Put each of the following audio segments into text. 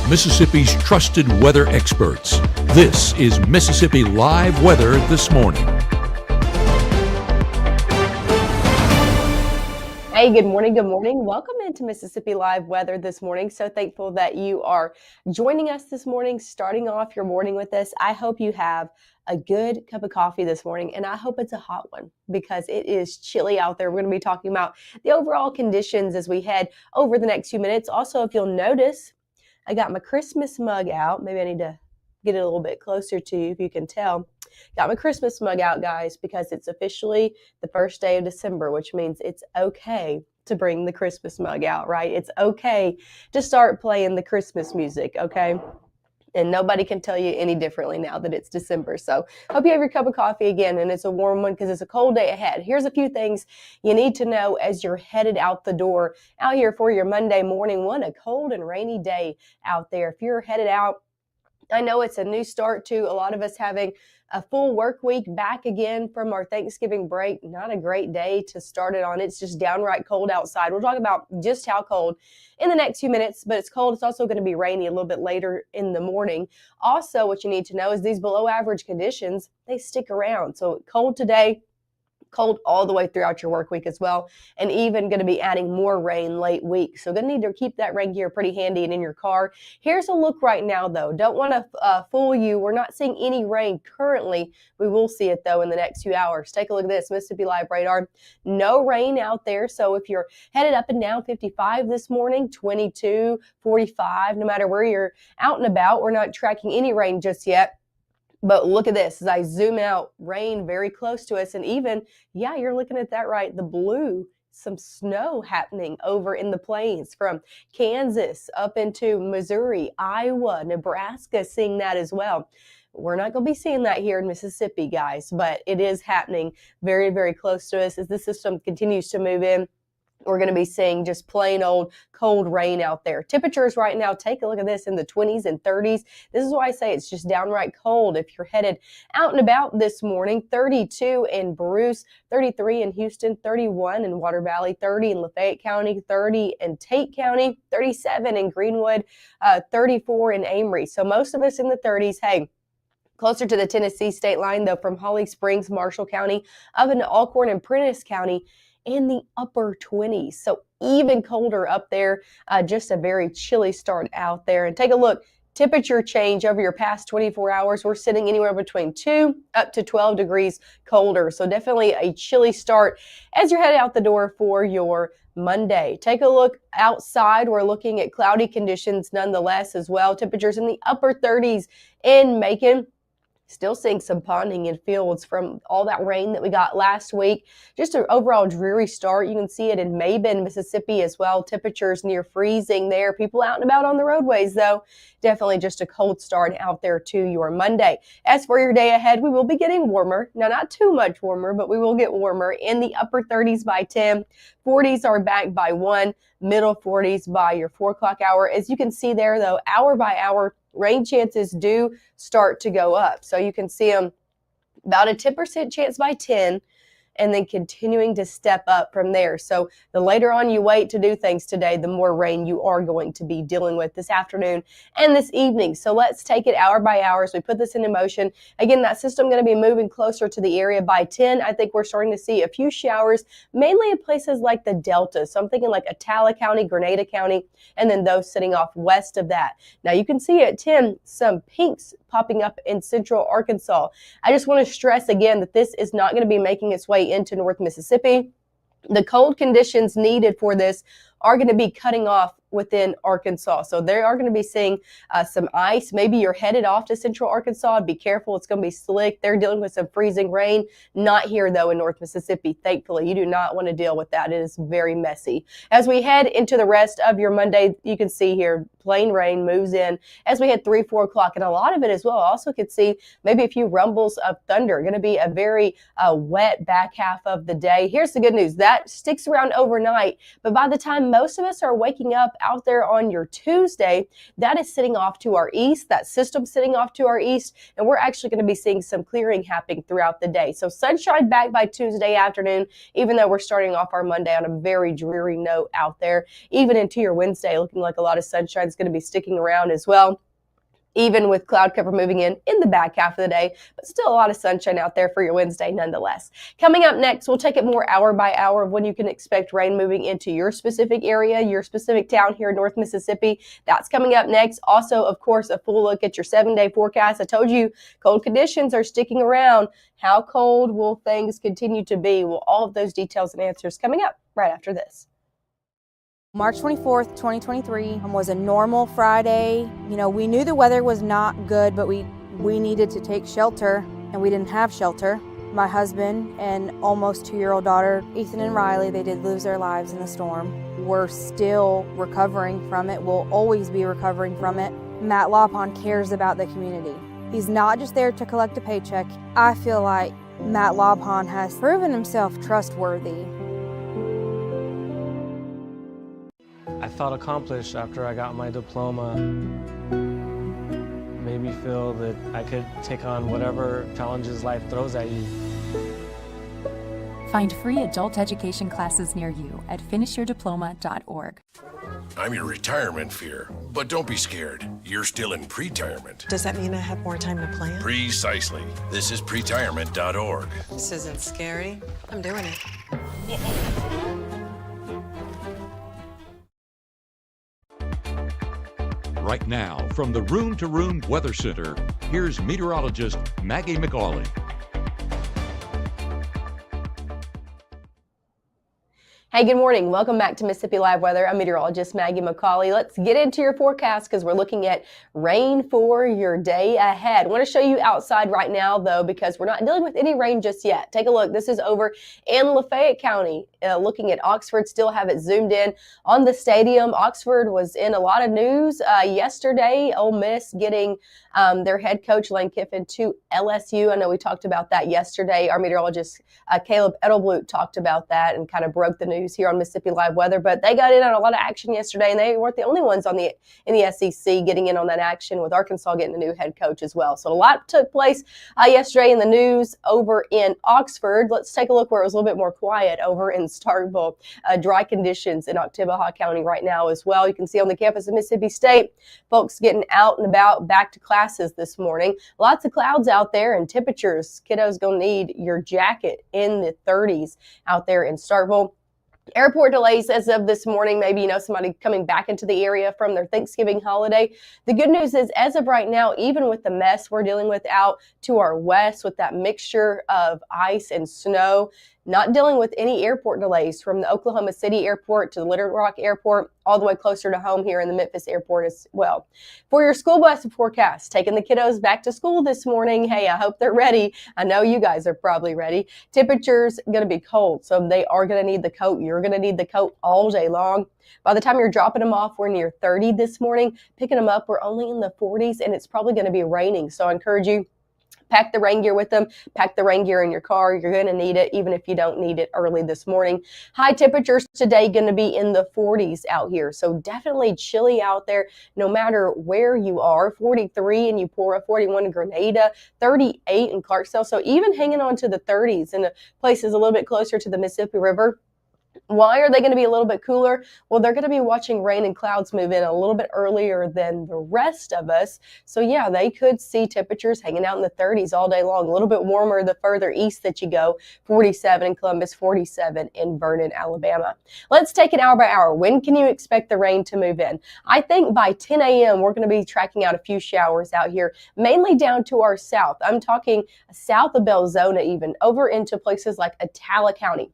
Mississippi's trusted weather experts. This is Mississippi Live Weather This Morning. Hey, good morning. Good morning. Welcome into Mississippi Live Weather This Morning. So thankful that you are joining us this morning, starting off your morning with us. I hope you have a good cup of coffee this morning, and I hope it's a hot one because it is chilly out there. We're going to be talking about the overall conditions as we head over the next few minutes. Also, if you'll notice, I got my Christmas mug out. Maybe I need to get it a little bit closer to you if you can tell. Got my Christmas mug out, guys, because it's officially the first day of December, which means it's okay to bring the Christmas mug out, right? It's okay to start playing the Christmas music, okay? And nobody can tell you any differently now that it's December. So hope you have your cup of coffee again, and it's a warm one because it's a cold day ahead. Here's a few things you need to know as you're headed out the door out here for your Monday morning. What a cold and rainy day out there. If you're headed out, I know it's a new start to a lot of us having a full work week back again from our Thanksgiving break. Not a great day to start it on. It's just downright cold outside. We'll talk about just how cold in the next few minutes, but it's cold. It's also going to be rainy a little bit later in the morning. Also, what you need to know is these below average conditions, they stick around. So cold today, cold all the way throughout your work week as well, and even going to be adding more rain late week. So going to need to keep that rain gear pretty handy and in your car. Here's a look right now, though. Don't want to fool you. We're not seeing any rain currently. We will see it, though, in the next few hours. Take a look at this Mississippi Live radar. No rain out there. So if you're headed up and down 55 this morning, 22, 45, no matter where you're out and about, we're not tracking any rain just yet. But look at this, as I zoom out, rain very close to us. And even, yeah, you're looking at that right, the blue, some snow happening over in the plains from Kansas up into Missouri, Iowa, Nebraska, seeing that as well. We're not going to be seeing that here in Mississippi, guys, but it is happening very, very close to us as the system continues to move in. We're going to be seeing just plain old cold rain out there. Temperatures right now, take a look at this, in the 20s and 30s. This is why I say it's just downright cold if you're headed out and about this morning. 32 in Bruce, 33 in Houston, 31 in Water Valley, 30 in Lafayette County, 30 in Tate County, 37 in Greenwood, 34 in Amory. So most of us in the 30s. Hey, closer to the Tennessee state line, though, from Holly Springs, Marshall County, up into Alcorn and Prentice County, in the upper 20s. So even colder up there, just a very chilly start out there. And take a look, temperature change over your past 24 hours. We're sitting anywhere between 2 up to 12 degrees colder. So definitely a chilly start as you're headed out the door for your Monday. Take a look outside. We're looking at cloudy conditions nonetheless as well. Temperatures in the upper 30s in Macon. Still seeing some ponding in fields from all that rain that we got last week. Just an overall dreary start. You can see it in Mabin, Mississippi as well. Temperatures near freezing there. People out and about on the roadways, though. Definitely just a cold start out there to your Monday. As for your day ahead, we will be getting warmer. Now, not too much warmer, but we will get warmer in the upper 30s by 10. 40s are back by 1. Middle 40s by your 4 o'clock hour. As you can see there, though, hour by hour, rain chances do start to go up. So you can see them about a 10% chance by 10, and then continuing to step up from there. So the later on you wait to do things today, the more rain you are going to be dealing with this afternoon and this evening. So let's take it hour by hour as we put this into motion. Again, that system going to be moving closer to the area by 10. I think we're starting to see a few showers, mainly in places like the Delta. So I'm thinking like Atala County, Grenada County, and then those sitting off west of that. Now you can see at 10 some pinks popping up in central Arkansas. I just want to stress again that this is not going to be making its way into North Mississippi. The cold conditions needed for this are going to be cutting off within Arkansas. So they are going to be seeing some ice. Maybe you're headed off to central Arkansas. Be careful. It's going to be slick. They're dealing with some freezing rain. Not here, though, in North Mississippi. Thankfully, you do not want to deal with that. It is very messy. As we head into the rest of your Monday, you can see here, plain rain moves in as we hit 3, 4 o'clock. And a lot of it as well. I also could see maybe a few rumbles of thunder. Going to be a very wet back half of the day. Here's the good news. That sticks around overnight. But by the time most of us are waking up out there on your Tuesday, that is sitting off to our east, that system sitting off to our east, and we're actually going to be seeing some clearing happening throughout the day. So sunshine back by Tuesday afternoon, even though we're starting off our Monday on a very dreary note out there, even into your Wednesday, looking like a lot of sunshine's going to be sticking around as well, even with cloud cover moving in the back half of the day, but still a lot of sunshine out there for your Wednesday nonetheless. Coming up next, we'll take it more hour by hour of when you can expect rain moving into your specific area, your specific town here in North Mississippi. That's coming up next. Also, of course, a full look at your 7-day forecast. I told you cold conditions are sticking around. How cold will things continue to be? Well, all of those details and answers coming up right after this. March 24th, 2023 was a normal Friday. We knew the weather was not good, but we needed to take shelter, and we didn't have shelter. My husband and almost 2-year-old daughter, Ethan and Riley, they did lose their lives in the storm. We're still recovering from it. We'll always be recovering from it. Matt Lawpon cares about the community. He's not just there to collect a paycheck. I feel like Matt Lawpon has proven himself trustworthy. I felt accomplished after I got my diploma. Made me feel that I could take on whatever challenges life throws at you. Find free adult education classes near you at finishyourdiploma.org. I'm your retirement fear, but don't be scared. You're still in pre-tirement. Does that mean I have more time to plan? Precisely. This is pretirement.org. This isn't scary. I'm doing it. Right now, from the Room to Room Weather Center, here's meteorologist Maggye McCauley. Hey, good morning. Welcome back to Mississippi Live Weather. I'm meteorologist Maggye McCauley. Let's get into your forecast because we're looking at rain for your day ahead. I want to show you outside right now, though, because we're not dealing with any rain just yet. Take a look. This is over in Lafayette County. Looking at Oxford, still have it zoomed in on the stadium. Oxford was in a lot of news yesterday. Ole Miss getting their head coach, Lane Kiffin, to LSU. I know we talked about that yesterday. Our meteorologist, Caleb Edelblut, talked about that and kind of broke the news here on Mississippi Live Weather, but they got in on a lot of action yesterday, and they weren't the only ones in the SEC getting in on that action, with Arkansas getting a new head coach as well. So a lot took place yesterday in the news over in Oxford. Let's take a look where it was a little bit more quiet over in Starkville. Dry conditions in Oktibbeha County right now as well. You can see on the campus of Mississippi State, folks getting out and about, back to classes this morning. Lots of clouds out there and temperatures. Kiddos gonna need your jacket in the 30s out there in Starkville. Airport delays as of this morning. Maybe somebody coming back into the area from their Thanksgiving holiday. The good news is, as of right now, even with the mess we're dealing with out to our west with that mixture of ice and snow, not dealing with any airport delays from the Oklahoma City airport to the Little Rock airport, all the way closer to home here in the Memphis airport as well. For your school bus forecast, taking the kiddos back to school this morning. Hey, I hope they're ready. I know you guys are probably ready. Temperatures going to be cold, so they are going to need the coat. You're going to need the coat all day long. By the time you're dropping them off, we're near 30 this morning. Picking them up, we're only in the 40s, and it's probably going to be raining. So I encourage you, pack the rain gear with them. Pack the rain gear in your car. You're going to need it, even if you don't need it early this morning. High temperatures today going to be in the 40s out here. So definitely chilly out there, no matter where you are. 43 in Eupora, 41 in Grenada, 38 in Clarksdale. So even hanging on to the 30s in places a little bit closer to the Mississippi River. Why are they going to be a little bit cooler? Well, they're going to be watching rain and clouds move in a little bit earlier than the rest of us. So yeah, they could see temperatures hanging out in the 30s all day long. A little bit warmer the further east that you go. 47 in Columbus, 47 in Vernon, Alabama. Let's take it hour by hour. When can you expect the rain to move in? I think by 10 a.m. we're going to be tracking out a few showers out here, mainly down to our south. I'm talking south of Belzona, even over into places like Attala County.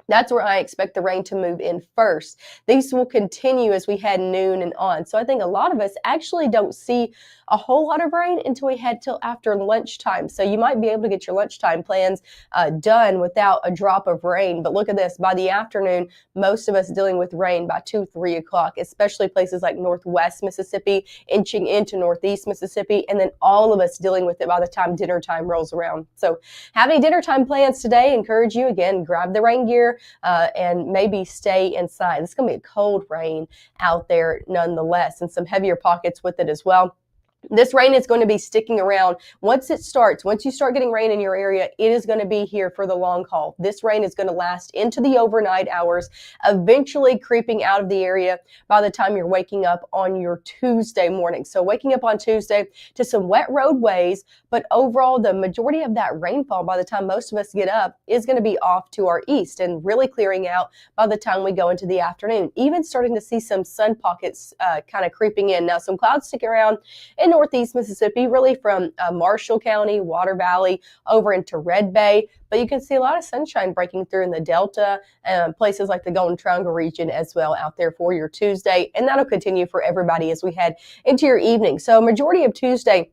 That's where I expect the rain to move in first. These will continue as we head noon and on. So I think a lot of us actually don't see a whole lot of rain until we head till after lunchtime. So you might be able to get your lunchtime plans done without a drop of rain. But look at this. By the afternoon, most of us dealing with rain by 2, 3 o'clock, especially places like northwest Mississippi, inching into northeast Mississippi, and then all of us dealing with it by the time dinner time rolls around. So have any dinner time plans today? Encourage you, again, grab the rain gear, and maybe stay inside. It's going to be a cold rain out there nonetheless, and some heavier pockets with it as well. This rain is going to be sticking around. Once you start getting rain in your area, it is going to be here for the long haul. This rain is going to last into the overnight hours, eventually creeping out of the area by the time you're waking up on your Tuesday morning. So waking up on Tuesday to some wet roadways, but overall the majority of that rainfall by the time most of us get up is going to be off to our east and really clearing out by the time we go into the afternoon. Even starting to see some sun pockets kind of creeping in. Now some clouds sticking around in northeast Mississippi, really from Marshall County, Water Valley, over into Red Bay. But you can see a lot of sunshine breaking through in the Delta, places like the Golden Triangle region as well out there for your Tuesday. And that'll continue for everybody as we head into your evening. So majority of Tuesday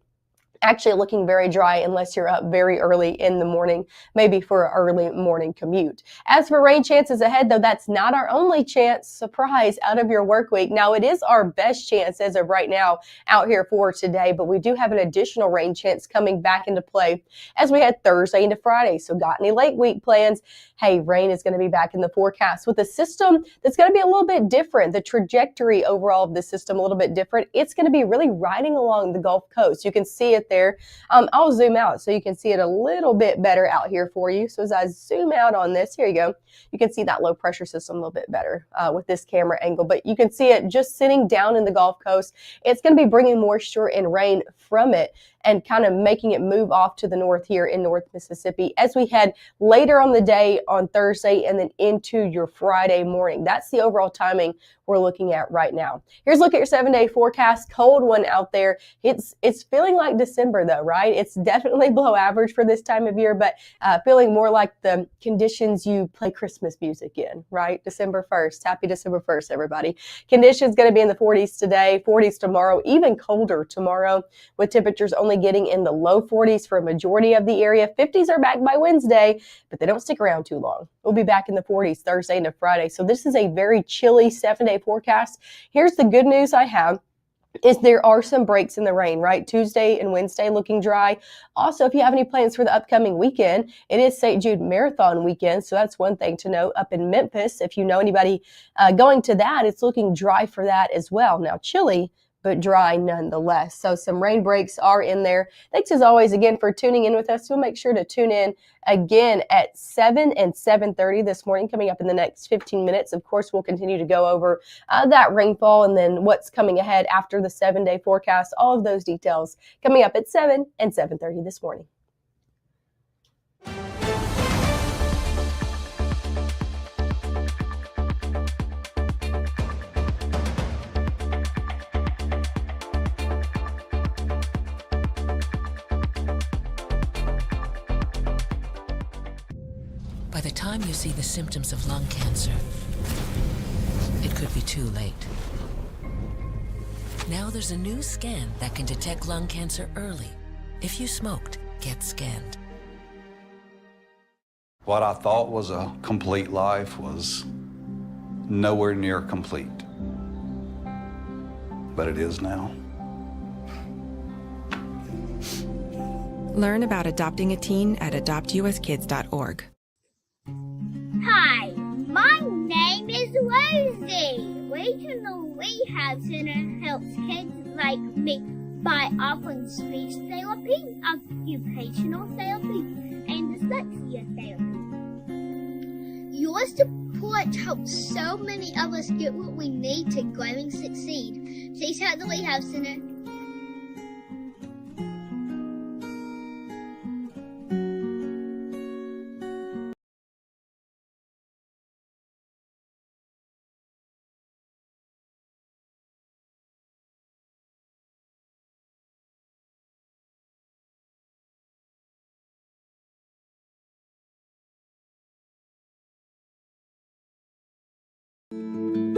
actually looking very dry unless you're up very early in the morning, maybe for an early morning commute. As for rain chances ahead, though, that's not our only chance. Surprise, out of your work week. Now, it is our best chance as of right now out here for today, but we do have an additional rain chance coming back into play as we head Thursday into Friday. So got any late week plans? Hey, rain is going to be back in the forecast with a system that's going to be a little bit different. The trajectory overall of the system a little bit different. It's going to be really riding along the Gulf Coast. You can see it there. I'll zoom out so you can see it a little bit better out here for you. So as I zoom out on this, here you go. You can see that low pressure system a little bit better with this camera angle, but you can see it just sitting down in the Gulf Coast. It's going to be bringing moisture and rain from it and kind of making it move off to the north here in North Mississippi as we head later on the day on Thursday and then into your Friday morning. That's the overall timing we're looking at right now. Here's a look at your 7-day forecast. Cold one out there. It's feeling like December though, right? It's definitely below average for this time of year, but feeling more like the conditions you play Christmas music in, right? December 1st. Happy December 1st, everybody. Conditions going to be in the 40s today, 40s tomorrow, even colder tomorrow with temperatures only getting in the low 40s for a majority of the area. 50s are back by Wednesday, but they don't stick around too long. We'll be back in the 40s Thursday into Friday. So this is a very chilly 7-day forecast. Here's the good news I have. Is there are some breaks in the rain, right? Tuesday and Wednesday looking dry. Also, if you have any plans for the upcoming weekend, it is St. Jude Marathon weekend. So that's one thing to note up in Memphis. If you know anybody going to that, it's looking dry for that as well. Now, chilly, but dry nonetheless. So some rain breaks are in there. Thanks as always again for tuning in with us. We'll make sure to tune in again at 7 and 7:30 this morning, coming up in the next 15 minutes. Of course, we'll continue to go over that rainfall and then what's coming ahead after the 7-day forecast. All of those details coming up at 7 and 7:30 this morning. By the time you see the symptoms of lung cancer, it could be too late. Now there's a new scan that can detect lung cancer early. If you smoked, get scanned. What I thought was a complete life was nowhere near complete. But it is now. Learn about adopting a teen at adoptuskids.org. Hi, my name is Rosie. Regional Rehab Center helps kids like me by offering speech therapy, occupational therapy, and dyslexia therapy. Your support helps so many of us get what we need to grow and succeed. Please help the Rehab Center